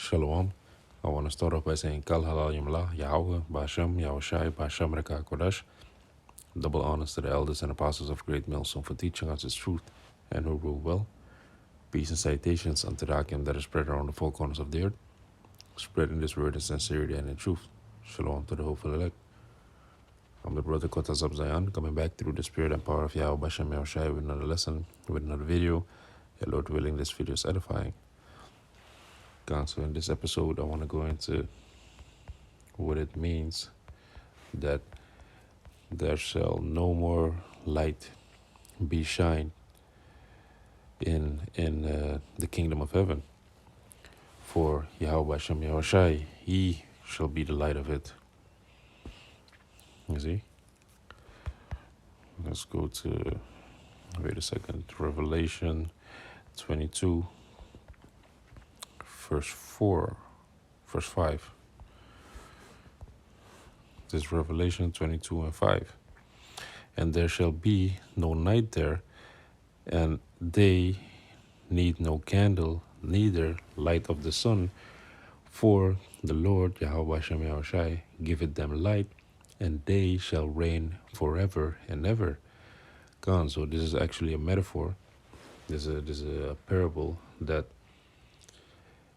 Shalom. I want to start off by saying Kal Halal Yamla, Yahweh, Bashem, Yahushai, Bashem Reka Kodesh. Double honors to the elders and apostles of Great Millstone for teaching us His truth and who rule well. Peace and citations unto the Akim that is spread around the four corners of the earth, spreading this word in sincerity and in truth. Shalom to the hopeful elect. I'm the brother Kotas of Zion, coming back through the spirit and power of Yahweh Bashem Yahushai with another lesson, with another video. And Lord willing, this video is edifying. So in this episode, I want to go into what it means that there shall no more light be shined in the kingdom of heaven. For Yahweh Hashem Yahushai, He shall be the light of it. You see? Let's go to, wait a second, Revelation 22, verse 5. This is Revelation 22 and 5. And there shall be no night there, and they need no candle, neither light of the sun, for the Lord Yahweh Hashem Yahushai giveth them light, and they shall reign forever and ever. Gone. So this is actually a metaphor. This is a parable that,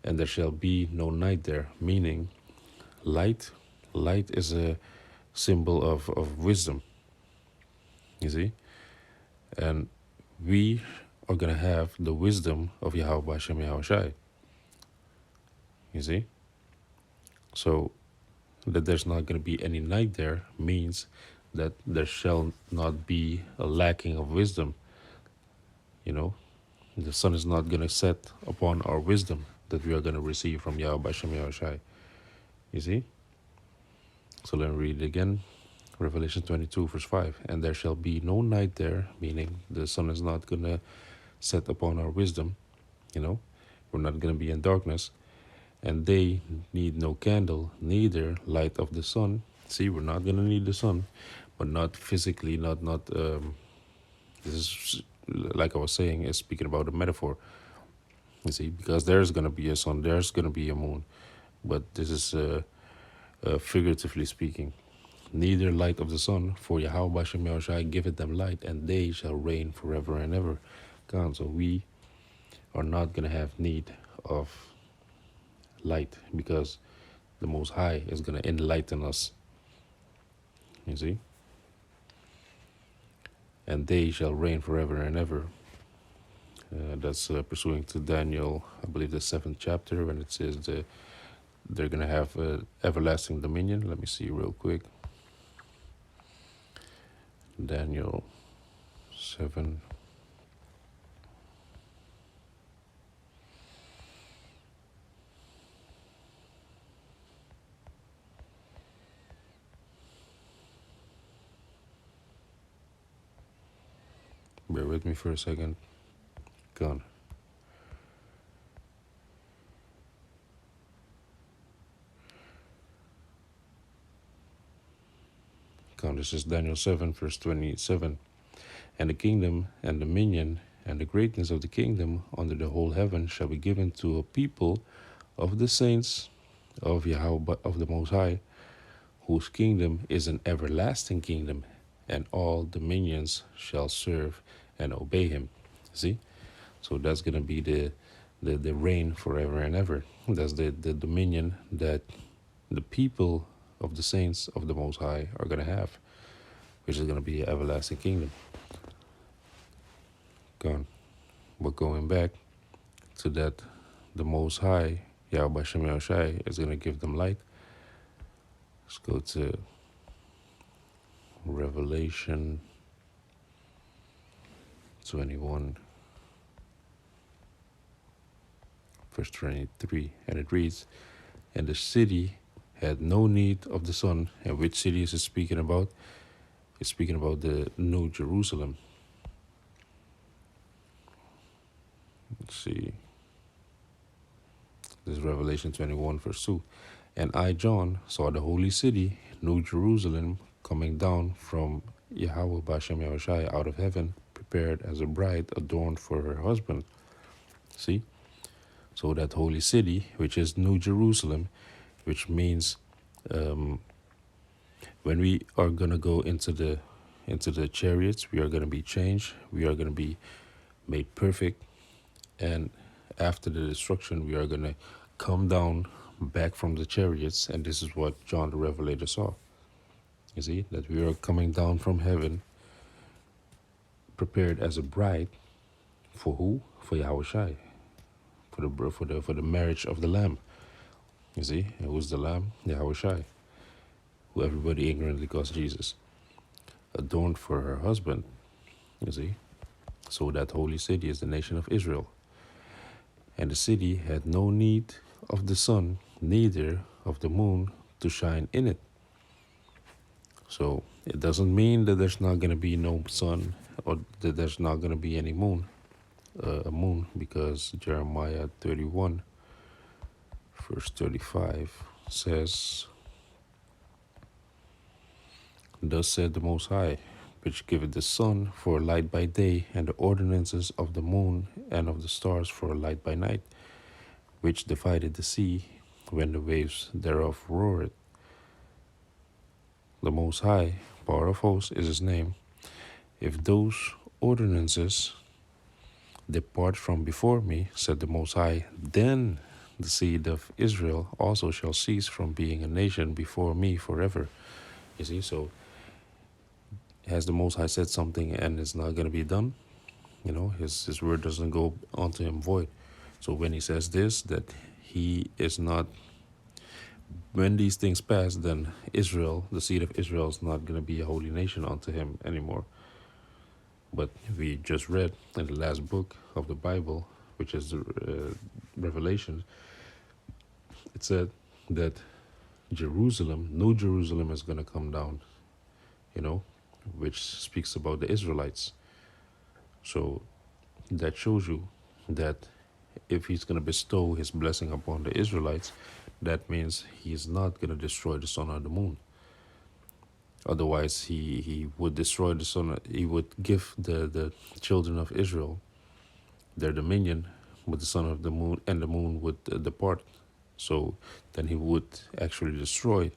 and there shall be no night there, meaning light. Light is a symbol of wisdom. You see? And we are going to have the wisdom of Yahweh Hashem Yahushai. You see? So that there's not going to be any night there means that there shall not be a lacking of wisdom. You know? The sun is not going to set upon our wisdom that we are going to receive from Yahweh Hashem Yahushai. You see? So let me read it again. Revelation 22, verse 5. And there shall be no night there, meaning the sun is not going to set upon our wisdom. You know, we're not going to be in darkness. And they need no candle, neither light of the sun. See, we're not going to need the sun, but not physically, this is, like I was saying, is speaking about a metaphor. You see, because there's going to be a sun, there's going to be a moon. But this is figuratively speaking. Neither light of the sun, for Yahweh Hashem Yahushai giveth them light, and they shall reign forever and ever. God, so we are not going to have need of light, because the Most High is going to enlighten us. You see? And they shall reign forever and ever. That's pursuing to Daniel, I believe the 7th chapter, when it says they're going to have everlasting dominion. Let me see real quick. Daniel 7. Bear with me for a second. Gone. This is Daniel 7, verse 27. And the kingdom and dominion and the greatness of the kingdom under the whole heaven shall be given to a people of the saints of Yahweh, of the Most High, whose kingdom is an everlasting kingdom, and all dominions shall serve and obey him. See? So that's going to be the reign forever and ever. That's the dominion that the people of the saints of the Most High are going to have, which is going to be an everlasting kingdom. Gone. But going back to that, the Most High, Yahweh Hashem Yahushai, is going to give them light. Let's go to Revelation 21, verse 23, and it reads, and the city had no need of the sun. And which city is it speaking about? It's speaking about the New Jerusalem. Let's see. This is Revelation 21, verse 2. And I, John, saw the holy city, New Jerusalem, coming down from Yahweh Bashem Yahushai out of heaven, prepared as a bride adorned for her husband. See? So that holy city, which is New Jerusalem, which means um, when we are gonna go into the chariots, we are gonna be changed. We are gonna be made perfect, and after the destruction, we are gonna come down back from the chariots, and this is what John the Revelator saw. You see that we are coming down from heaven, prepared as a bride for who? For Yahushai, for the marriage of the Lamb. You see, and who's the Lamb? Yahushai, who everybody ignorantly calls Jesus, adorned for her husband. You see, so that holy city is the nation of Israel, and the city had no need of the sun, neither of the moon to shine in it. So it doesn't mean that there's not going to be no sun or that there's not going to be any moon, a moon, because Jeremiah 31, verse 35 says, "Thus said the Most High, which giveth the sun for a light by day, and the ordinances of the moon and of the stars for a light by night, which divided the sea when the waves thereof roared." The Most High, power of hosts, is his name. If those ordinances depart from before me, said the Most High, then the seed of Israel also shall cease from being a nation before me forever. You see, so has the Most High said something and it's not going to be done? You know, his word doesn't go unto him void. So when he says this, that he is not, when these things pass, then Israel, the seed of Israel, is not going to be a holy nation unto him anymore. But we just read in the last book of the Bible, which is Revelation, it said that Jerusalem, New Jerusalem, is going to come down, you know, which speaks about the Israelites. So that shows you that if he's going to bestow his blessing upon the Israelites, that means he's not going to destroy the sun or the moon. Otherwise, he would destroy the sun. He would give the children of Israel their dominion, with the sun of the moon, and the moon would depart. So then he would actually destroy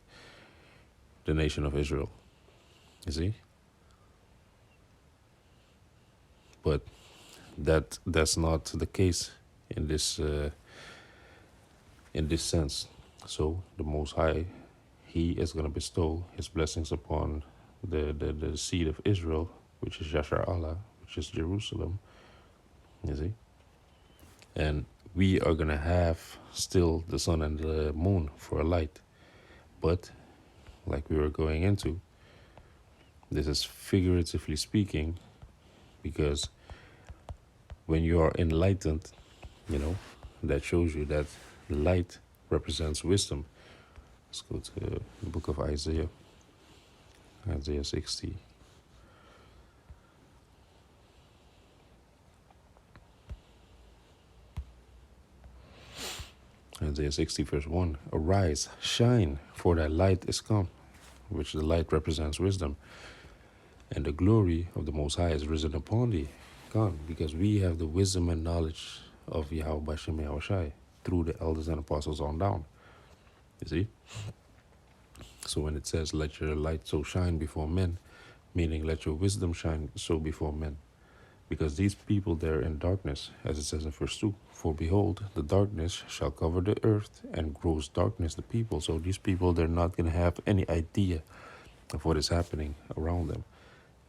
the nation of Israel. You see? But that's not the case in this sense. So the Most High, he is going to bestow his blessings upon the seed of Israel, which is Yashar Allah, which is Jerusalem. You see? And we are going to have still the sun and the moon for a light. But like we were going into, this is figuratively speaking, because when you are enlightened, you know, that shows you that light represents wisdom. Let's go to the book of Isaiah, Isaiah 60. Isaiah 60, verse 1. Arise, shine, for thy light is come, which the light represents wisdom, and the glory of the Most High is risen upon thee. Come, because we have the wisdom and knowledge of Yahweh Bashem Yahushai through the elders and apostles on down. You see? So when it says, let your light so shine before men, meaning let your wisdom shine so before men. Because these people, they're in darkness, as it says in verse 2. For behold, the darkness shall cover the earth, and gross darkness the people. So these people, they're not going to have any idea of what is happening around them.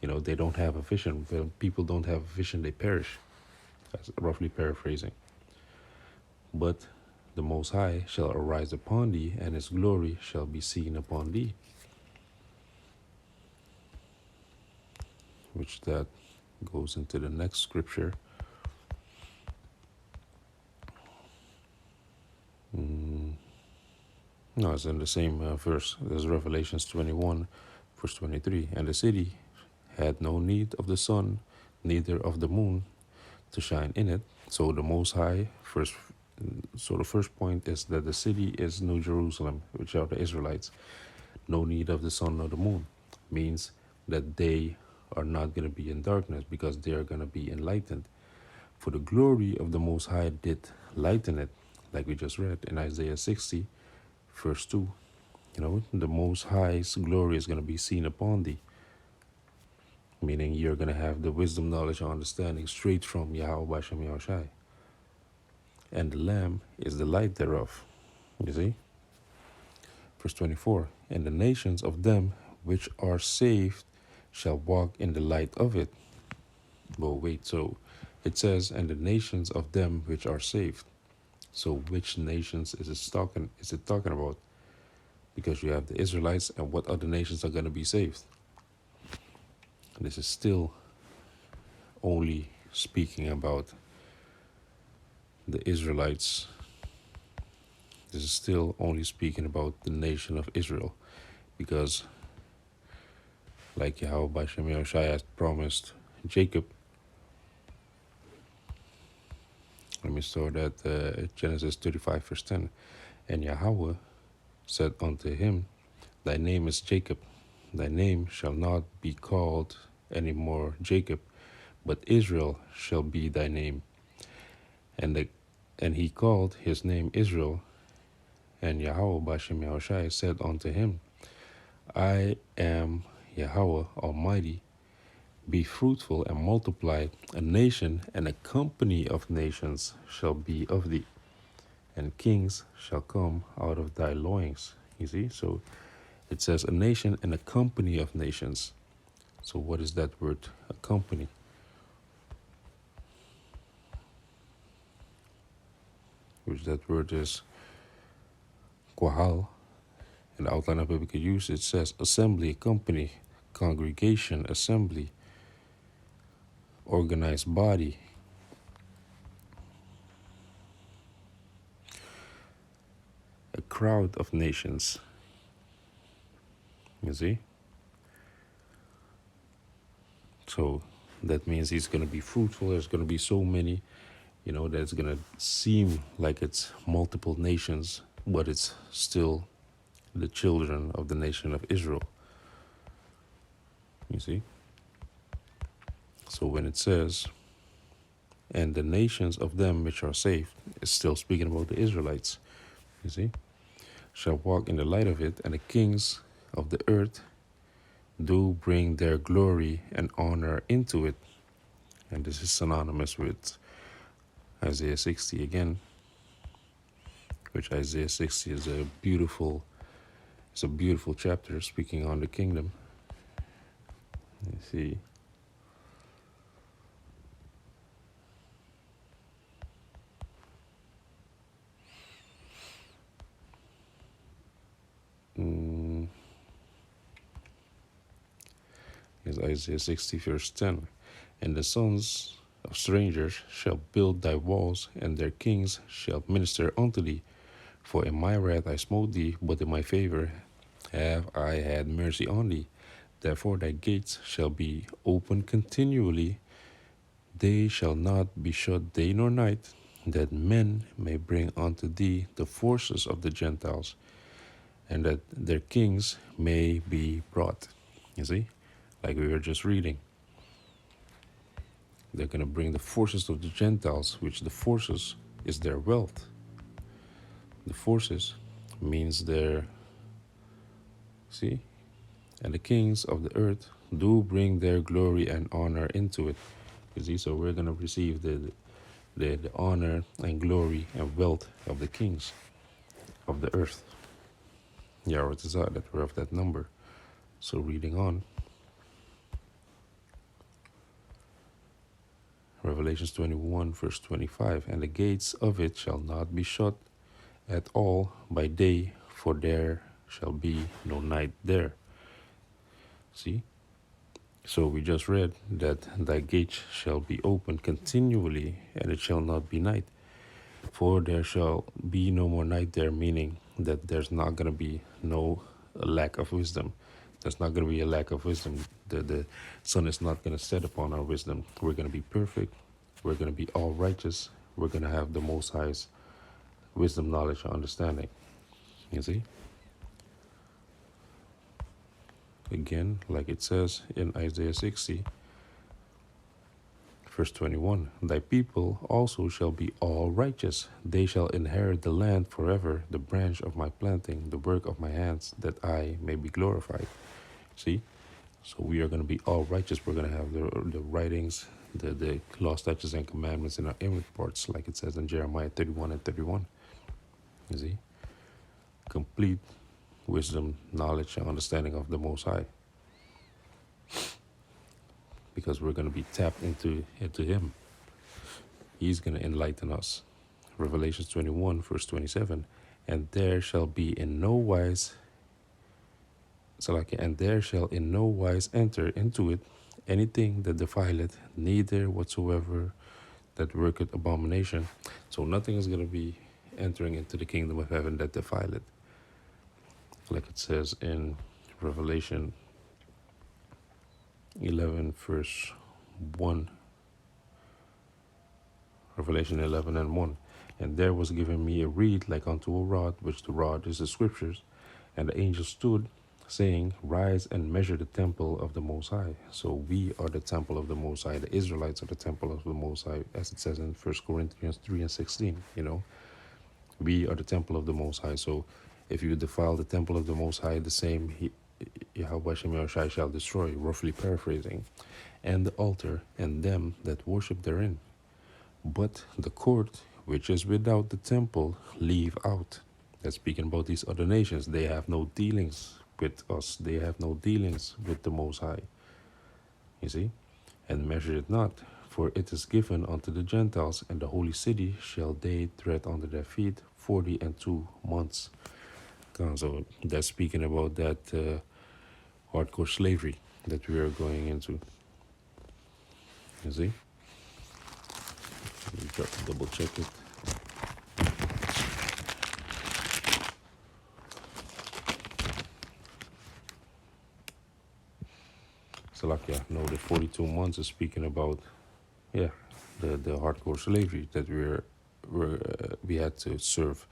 You know, they don't have a vision. When people don't have a vision, they perish. That's roughly paraphrasing. But the Most High shall arise upon thee, and his glory shall be seen upon thee. Which that goes into the next scripture. No, it's in the same verse. There's Revelations 21, verse 23. And the city had no need of the sun, neither of the moon to shine in it. So the Most High, the first point is that the city is New Jerusalem, which are the Israelites. No need of the sun or the moon means that they are not going to be in darkness, because they are going to be enlightened. For the glory of the Most High did lighten it. like we just read in Isaiah 60, verse 2. The Most High's glory is going to be seen upon thee, meaning you're going to have the wisdom, knowledge, and understanding straight from Yahweh Bashem Yahushai. And the Lamb is the light thereof. You see? Verse 24, and the nations of them which are saved shall walk in the light of it. Well, wait, so it says, and the nations of them which are saved. So which nations is it talking about? Because you have the Israelites, and what other nations are going to be saved? And this is still only speaking about the Israelites. This is still only speaking about the nation of Israel, because like Yahweh Bashem Yahushai has promised Jacob. Let me start at Genesis 35, verse 10. And Yahweh said unto him, thy name is Jacob. Thy name shall not be called any more Jacob, but Israel shall be thy name. And he called his name Israel. And Yahweh Bashem Yahushai said unto him, I am Yahweh Almighty. Be fruitful and multiply. A nation and a company of nations shall be of thee, and kings shall come out of thy loins. You see, so it says a nation and a company of nations. So what is that word, a company? Which that word is Quahal. In the outline of biblical use, it says assembly, company, congregation, assembly, organized body. A crowd of nations. You see? So that means he's going to be fruitful. There's going to be so many, that it's going to seem like it's multiple nations, but it's still the children of the nation of Israel. You see? So when it says, and the nations of them which are saved, it's still speaking about the Israelites. You see? Shall walk in the light of it, and the kings of the earth do bring their glory and honor into it. And this is synonymous with Isaiah 60 again, which Isaiah 60 is a beautiful chapter speaking on the kingdom. You see. Is Isaiah 60 verse 10. And the sons of strangers shall build thy walls, and their kings shall minister unto thee. For in my wrath I smote thee, but in my favor have I had mercy on thee. Therefore thy gates shall be open continually, they shall not be shut day nor night, that men may bring unto thee the forces of the Gentiles, and that their kings may be brought. You see, like we were just reading. They're going to bring the forces of the Gentiles, which the forces is their wealth. The forces means their, see? And the kings of the earth do bring their glory and honor into it. You see, so we're going to receive the honor and glory and wealth of the kings of the earth. Yahweh Tzah, that we're of that number. So reading on. Revelations 21, verse 25. And the gates of it shall not be shut at all by day, for there shall be no night there. See? So we just read that thy gates shall be open continually, and it shall not be night. For there shall be no more night there, meaning that there's not going to be no lack of wisdom. There's not going to be a lack of wisdom. The sun is not going to set upon our wisdom. We're going to be perfect. We're going to be all righteous. We're going to have the Most High's wisdom, knowledge, and understanding. You see? Again, like it says in Isaiah 60, Verse 21, thy people also shall be all righteous. They shall inherit the land forever, the branch of my planting, the work of my hands, that I may be glorified. See? So we are going to be all righteous. We're going to have the writings, the law, statutes, and commandments in our inward parts, like it says in Jeremiah 31 and 31. You see? Complete wisdom, knowledge, and understanding of the Most High. Because we're going to be tapped into Him. He's going to enlighten us. Revelations 21, verse 27. And there shall be in no wise, and there shall in no wise enter into it anything that defileth, neither whatsoever that worketh abomination. So nothing is going to be entering into the kingdom of heaven that defileth. Like it says in Revelation 11, verse 1. Revelation 11 and 1. And there was given me a reed like unto a rod, which the rod is the scriptures. And the angel stood, saying, rise and measure the temple of the Most High. So we are the temple of the Most High. The Israelites are the temple of the Most High, as it says in 1 Corinthians 3 and 16. We are the temple of the Most High. So if you defile the temple of the Most High, the same Yahweh Shem Yahushai shall destroy, roughly paraphrasing, and the altar and them that worship therein. But the court which is without the temple leave out. That's speaking about these other nations. They have no dealings with us. They have no dealings with the Most High. You see? And measure it not, for it is given unto the Gentiles, and the holy city shall they tread under their feet 42 months. So that's speaking about that hardcore slavery that we are going into. You see? Double check it. So like, yeah, no, the 42 months is speaking about, the hardcore slavery that we had to serve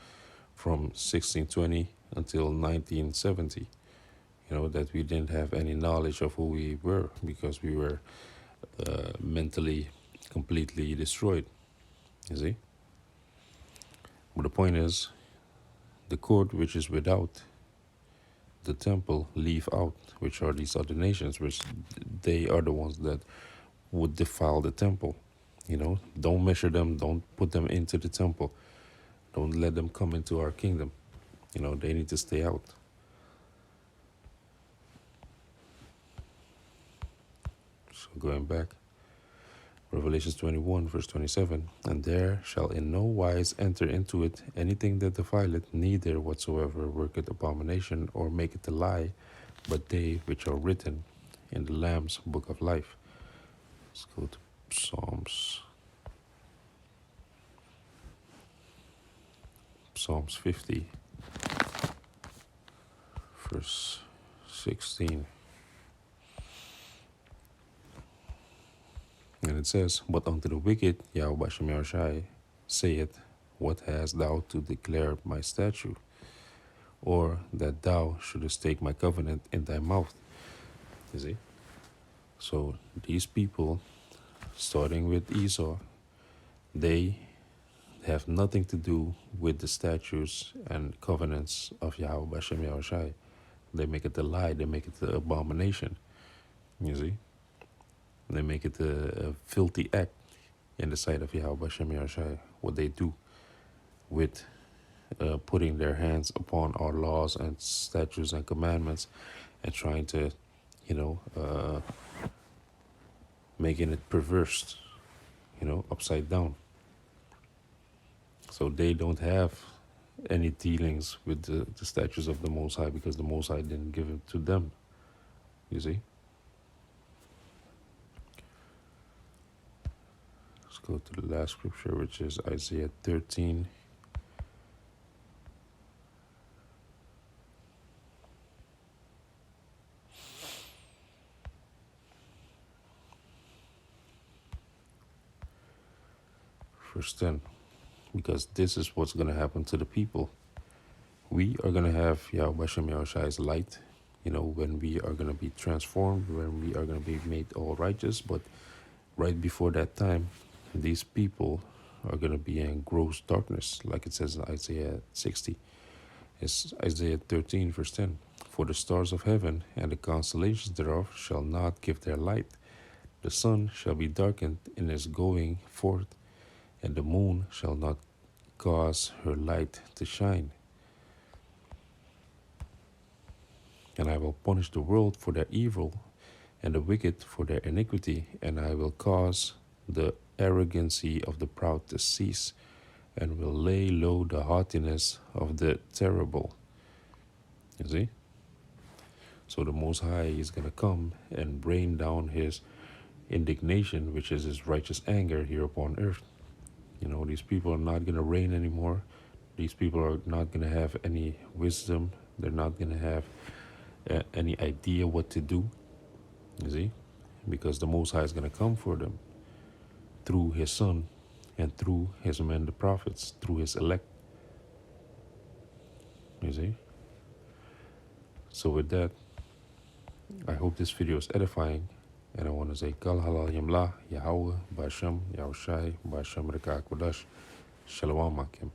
from 1620 until 1970. That we didn't have any knowledge of who we were because we were mentally completely destroyed. You see? But the point is, the court which is without the temple leave out, which are these other nations, which they are the ones that would defile the temple. Don't measure them, don't put them into the temple, don't let them come into our kingdom. They need to stay out. So going back, Revelations 21, verse 27, and there shall in no wise enter into it anything that defileth, neither whatsoever worketh abomination or maketh a lie, but they which are written in the Lamb's book of life. Let's go to Psalms 50, verse 16. And it says, but unto the wicked Yahweh Shem Yahushai saith, what hast thou to declare my statute? Or that thou shouldest take my covenant in thy mouth. You see? So these people, starting with Esau, they have nothing to do with the statutes and covenants of Yahweh Shem Yahushai. They make it a lie, they make it an abomination. You see? They make it a filthy act in the sight of Yahweh Shem Yahushai, what they do with putting their hands upon our laws and statutes and commandments and trying to, making it perverse, upside down. So they don't have any dealings with the statutes of the Most High because the Most High didn't give it to them. You see? Let's go to the last scripture, which is Isaiah 13. Verse 10. Because this is what's going to happen to the people. We are going to have Yahweh Shem Yahushai's light, when we are going to be transformed, when we are going to be made all righteous. But right before that time, these people are going to be in gross darkness, like it says in Isaiah 60. It's Isaiah 13, verse 10. For the stars of heaven and the constellations thereof shall not give their light. The sun shall be darkened in its going forth, and the moon shall not cause her light to shine. And I will punish the world for their evil, and the wicked for their iniquity, and I will cause the arrogancy of the proud to cease, and will lay low the haughtiness of the terrible. You see? So the Most High is going to come and rain down his indignation, which is his righteous anger here upon earth. You know, these people are not going to reign anymore. These people are not going to have any wisdom. They're not going to have any idea what to do. You see? Because the Most High is going to come for them through his Son and through his men, the prophets, through his elect. You see? So with that, I hope this video is edifying. And I want to say, Kal halal yamla, Yahweh, Ba'ashem, Yahushai, Ba'ashem Reka Kodash, Shalom Akim.